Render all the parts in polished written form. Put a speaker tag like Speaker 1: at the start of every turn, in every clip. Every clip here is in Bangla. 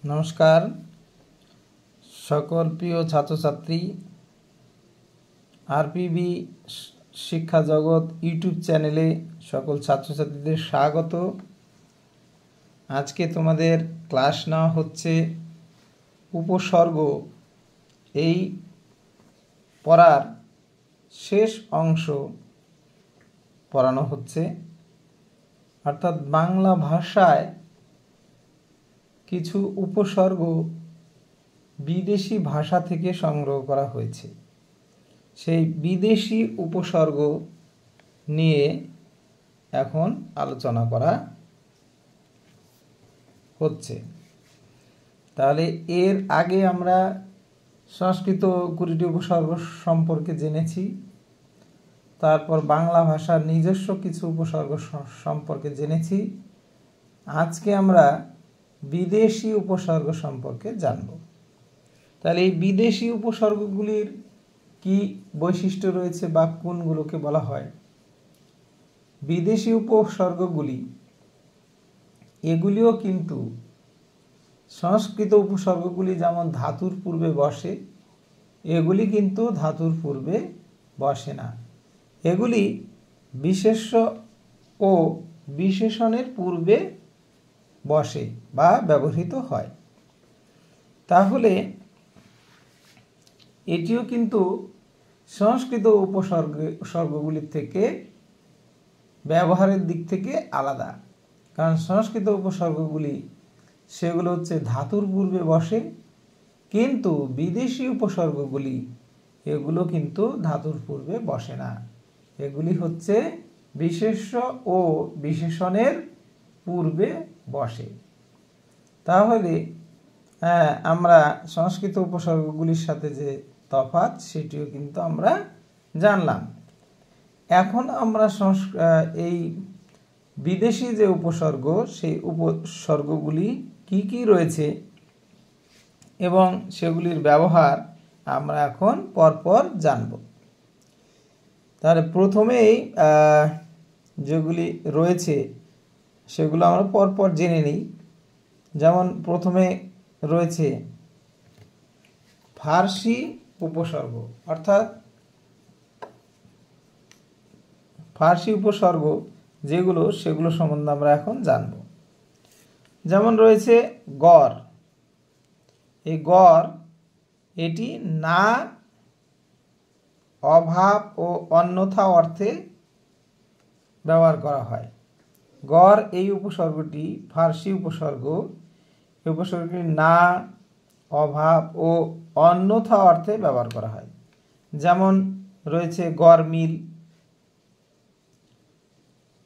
Speaker 1: নমস্কার সকল প্রিয় ছাত্রছাত্রী, আরপিবি শিক্ষা জগৎ ইউটিউব চ্যানেলে সকল ছাত্রছাত্রীদের স্বাগত। আজকে তোমাদের ক্লাস নেওয়া হচ্ছে উপসর্গ। এই পড়ার শেষ অংশ পড়ানো হচ্ছে, অর্থাৎ বাংলা ভাষায় কিছু উপসর্গ বিদেশি ভাষা থেকে সংগ্রহ করা হয়েছে। সেই বিদেশি উপসর্গ নিয়ে এখন আলোচনা করা হচ্ছে। তাহলে এর আগে আমরা সংস্কৃত 20টি উপসর্গ সম্পর্কে জেনেছি, তারপর বাংলা ভাষার নিজস্ব কিছু উপসর্গ সম্পর্কে জেনেছি। আজকে আমরা বিদেশি উপসর্গ সম্পর্কে জানব। তাহলে এই বিদেশি উপসর্গগুলির কি বৈশিষ্ট্য রয়েছে বা কোনগুলোকে বলা হয় বিদেশি উপসর্গগুলি, এগুলিও কিন্তু সংস্কৃত উপসর্গগুলি যেমন ধাতুর পূর্বে বসে, এগুলি কিন্তু ধাতুর পূর্বে বসে না। এগুলি বিশেষ্য ও বিশেষণের পূর্বে বসে বা ব্যবহৃত হয়। তাহলে এটিও কিন্তু সংস্কৃত উপসর্গগুলির থেকে ব্যবহারের দিক থেকে আলাদা, কারণ সংস্কৃত উপসর্গগুলি সেগুলো হচ্ছে ধাতুর পূর্বে বসে, কিন্তু বিদেশি উপসর্গগুলি এগুলো কিন্তু ধাতুর পূর্বে বসে না। এগুলি হচ্ছে বিশেষ্য ও বিশেষণের পূর্বে বসে। তাহলে আমরা সংস্কৃত উপসর্গগুলির সাথে যে তফাৎ সেটিও কিন্তু আমরা জানলাম। এখন আমরা এই বিদেশি যে উপসর্গ, সেই উপসর্গগুলি কি কি রয়েছে এবং সেগুলির ব্যবহার আমরা এখন পরপর জানব। তাহলে প্রথমেই যেগুলি রয়েছে সেগুলো আমরা পরপর জেনে নিই। যেমন প্রথমে রয়েছে ফার্সি উপসর্গ, অর্থাৎ ফার্সি উপসর্গ যেগুলো সেগুলো সম্বন্ধে আমরা এখন জানব। যেমন রয়েছে গড়। এই গড় এটি না, অভাব ও অন্যথা অর্থে ব্যবহার করা হয়। গড় এই উপসর্গটি ফার্সি উপসর্গ। এই উপসর্গটি না, অভাব ও অন্যথা অর্থে ব্যবহার করা হয়। যেমন রয়েছে গড় মিল,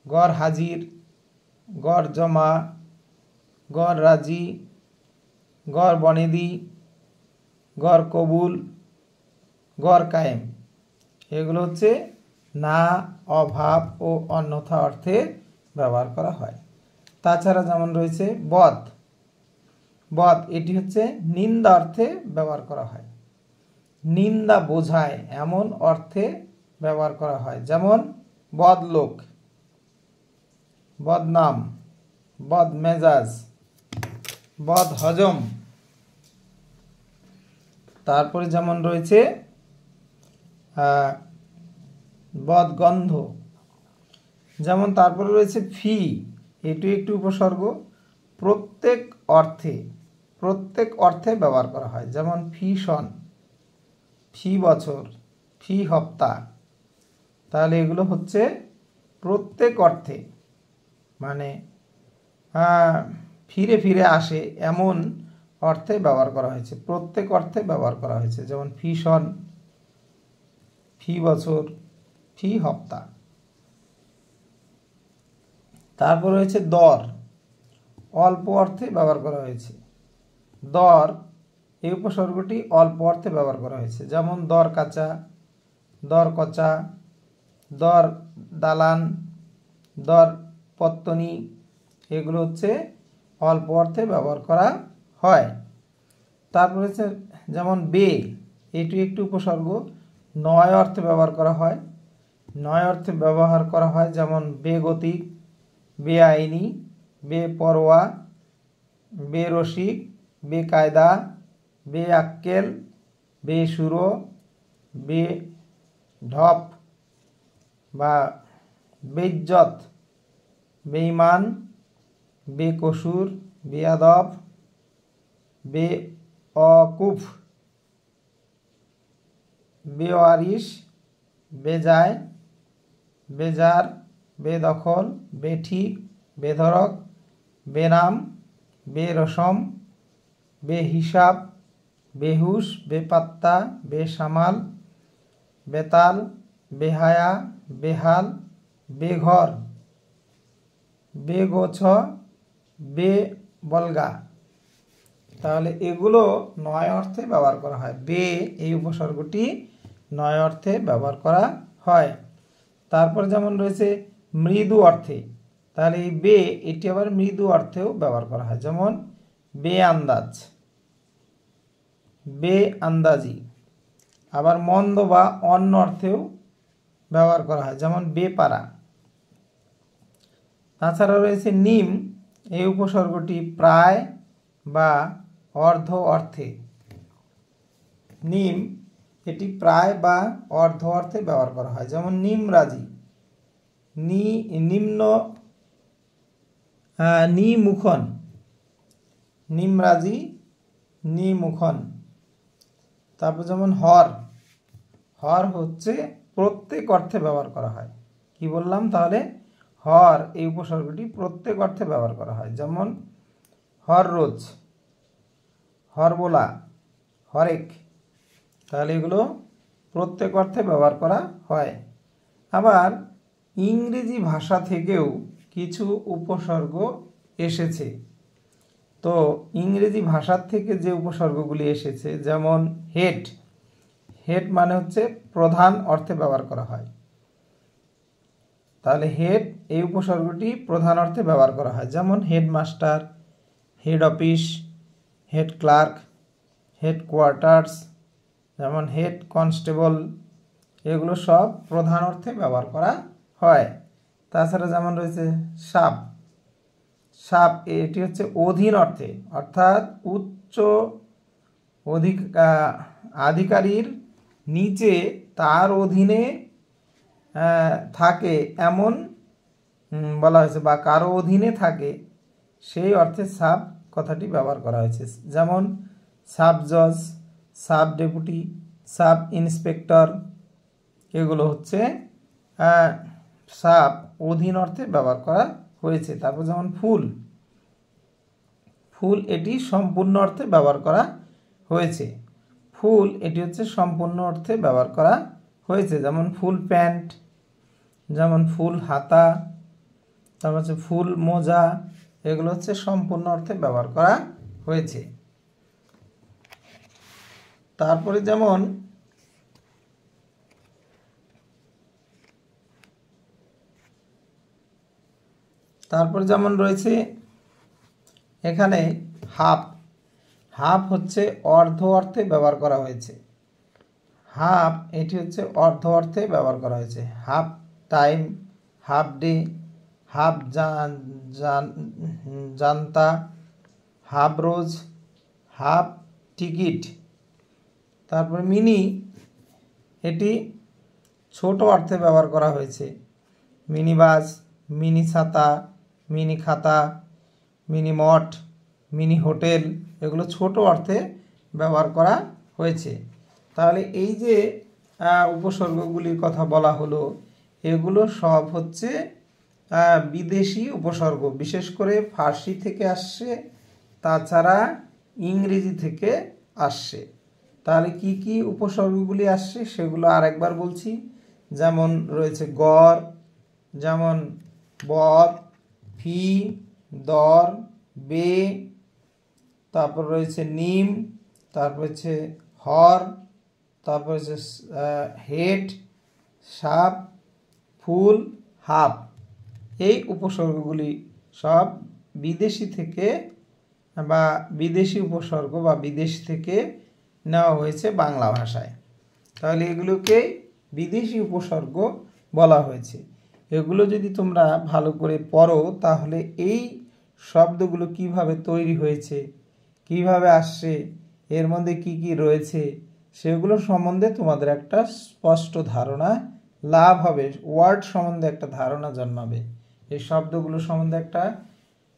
Speaker 1: গড় হাজির, গড় জমা, গড় রাজি, গড় বনেদি, গড় কবুল, গড় কায়েম। এগুলো হচ্ছে না, অভাব ও অন্যথা অর্থে ব্যবহার করা হয়। তাছাড়া যেমন রয়েছে বদ। বদ এটি হচ্ছে নিন্দা অর্থে ব্যবহার করা হয়। নিন্দা বোঝায় এমন অর্থে ব্যবহার করা হয়। যেমন বদলোক, বদনাম, বদ মেজাজ, বদ হজম। তারপরে যেমন রয়েছে বদগন্ধ। যেমন তারপরে রয়েছে ফি, এটি একটি উপসর্গ। প্রত্যেক অর্থে ব্যবহার করা হয়। যেমন ফি সন, ফি বছর, ফি হপ্তাহ। তাহলে এগুলো হচ্ছে প্রত্যেক অর্থে, মানে ফিরে ফিরে আসে এমন অর্থে ব্যবহার করা হয়েছে, প্রত্যেক অর্থে ব্যবহার করা হয়েছে। যেমন ফি সন, ফি বছর, ফি হপ্তাহ। তারপর রয়েছে দর। অল্প অর্থে ব্যবহার করা হয়েছে। দর এই উপসর্গটি অল্প অর্থে ব্যবহার করা হয়েছে। যেমন দর কাঁচা, দর কচা, দর দালান, দর পত্তনি। এগুলো হচ্ছে অল্প অর্থে ব্যবহার করা হয়। তারপর হচ্ছে যেমন বে, এটি একটি উপসর্গ। নয় অর্থে ব্যবহার করা হয়। নয় অর্থে ব্যবহার করা হয়। যেমন বেগতিক, বেআইনি, বেপরোয়া, বেরসিক, বেকায়দা, বেআক্কেল, বেসুরো, বেঢপ বা বেইজ্জত, বেঈমান, বেকসুর, বেয়াদব, বেওকুফ, বেওয়ারিশ, বেজায়, বেজার, বেদখল, বেঠিক, বেধড়ক, বেনাম, বেরসম, বেহিসাব, বেহুশ, বেপাত্তা, বেসামাল, বেতাল, বেহায়া, বেহাল, বেঘর, বেগোছ, বেবলগা। তাহলে এগুলো 9 অর্থে ব্যবহার করা হয়। বে এই উপসর্গটি 9 অর্থে ব্যবহার করা হয়। তারপর যেমন রয়েছে মৃদু অর্থে, তাহলে এই বে এটি আবার মৃদু অর্থেও ব্যবহার করা হয়, যেমন বেআন্দাজ, বেআন্দাজি। আবার মন্দ বা অন্য অর্থেও ব্যবহার করা হয়, যেমন বেপারা। তাছাড়া রয়েছে নিম, এই উপসর্গটি প্রায় বা অর্ধ অর্থে। নিম এটি প্রায় বা অর্ধ অর্থে ব্যবহার করা হয়, যেমন নিমরাজি, নিম্ন, নিমুখন, নিমরাজি, নিমুখন। তারপর যেমন হর, হর হচ্ছে প্রত্যেক অর্থে ব্যবহার করা হয়। কি বললাম তাহলে? হর এই উপসর্গটি প্রত্যেক অর্থে ব্যবহার করা হয়, যেমন হররোজ, হরবোলা, হরেক। তাহলে এগুলো প্রত্যেক অর্থে ব্যবহার করা হয়। আবার ইংরেজি ভাষা থেকেও কিছু উপসর্গ এসেছে। তো ইংরেজি ভাষার থেকে যে উপসর্গগুলি এসেছে, যেমন হেড, হেড মানে হচ্ছে প্রধান অর্থে ব্যবহার করা হয়। তাহলে হেড এই উপসর্গটি প্রধান অর্থে ব্যবহার করা হয়, যেমন headmaster, head office, head clerk, head quarters, যেমন হেড কনস্টেবল, এগুলো সব প্রধান অর্থে ব্যবহার করা হয়। তাছাড়া যেমন রয়েছে সাব, সাব এটি হচ্ছে অধীন অর্থে, অর্থাৎ উচ্চ আধিকারীর নিচে তার অধীনে থাকে এমন বলা হয়েছে, বা কারো অধীনে থাকে, সেই অর্থে সাব কথাটি ব্যবহার করা হয়েছে, যেমন সাব জজ, সাব ডেপুটি, সাব ইন্সপেক্টর। এগুলো হচ্ছে সাব অধীন অর্থে ব্যবহার করা হয়েছে। তারপর যেমন ফুল, ফুল এটি সম্পূর্ণ অর্থে ব্যবহার করা হয়েছে। ফুল এটি হচ্ছে সম্পূর্ণ অর্থে ব্যবহার করা হয়েছে, যেমন ফুল প্যান্ট, যেমন ফুল হাতা, তারপর হচ্ছে ফুল মোজা। এগুলো হচ্ছে সম্পূর্ণ অর্থে ব্যবহার করা হয়েছে। তারপরে যেমন রয়েছে এখানে হাফ, হাফ হচ্ছে অর্ধ অর্থে ব্যবহার করা হয়েছে। হাফ এটি হচ্ছে অর্ধ অর্থে ব্যবহার করা হয়েছে, half time, half day, half জানতা, হাফ রোজ, হাফ টিকিট। তারপর মিনি, এটি ছোট অর্থে ব্যবহার করা হয়েছে, মিনি বাস, মিনি ছাতা, মিনি খাতা, মিনি মঠ, মিনি হোটেল। এগুলো ছোট অর্থে ব্যবহার করা হয়েছে। তাহলে এই যে উপসর্গগুলির কথা বলা হলো, এগুলো সব হচ্ছে বিদেশি উপসর্গ, বিশেষ করে ফার্সি থেকে আসছে, তাছাড়া ইংরেজি থেকে আসছে। তাহলে কি কি উপসর্গগুলি আসছে সেগুলো আরেকবার বলছি। যেমন রয়েছে গড়, যেমন বর, ফি, দর, বে, তারপর রয়েছে নিম, তারপর হচ্ছে হর, তারপর হচ্ছে হেড, সাপ, ফুল, হাফ। এই উপসর্গগুলি সব বিদেশি থেকে বা বিদেশি উপসর্গ বা বিদেশ থেকে নেওয়া হয়েছে বাংলা ভাষায়। তাহলে এগুলোকে বিদেশি উপসর্গ বলা হয়েছে। এগুলো যদি তোমরা ভালো করে পড়ো, তাহলে এই শব্দগুলো কিভাবে তৈরি হয়েছে, কিভাবে আসছে, এর মধ্যে কি কি রয়েছে, সেগুলো সম্বন্ধে তোমাদের একটা স্পষ্ট ধারণা লাভ হবে, ওয়ার্ড সম্বন্ধে একটা ধারণা জন্মাবে, এই শব্দগুলো সম্বন্ধে একটা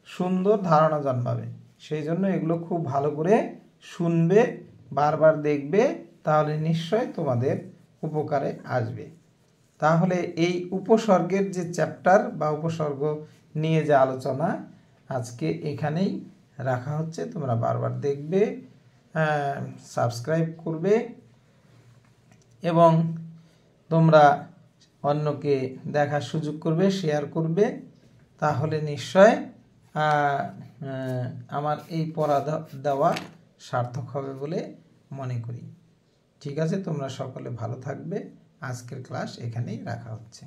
Speaker 1: সুন্দর ধারণা জন্মাবে। সেই জন্য এগুলো খুব ভালো করে শুনবে, বারবার দেখবে, তাহলে নিশ্চয় তোমাদের উপকারে আসবে। তাহলে এই উপসর্গের যে চ্যাপ্টার বা উপসর্গ নিয়ে যে আলোচনা আজকে এখানেই রাখা হচ্ছে। তোমরা বারবার দেখবে, সাবস্ক্রাইব করবে এবং তোমরা অন্যকে দেখার সুযোগ করবে, শেয়ার করবে, তাহলে নিশ্চয় আমার এই পড়া দেওয়া সার্থক হবে বলে মনে করি। ঠিক আছে, তোমরা সকলে ভালো থাকবে। আজকের ক্লাস এখানেই রাখা হচ্ছে।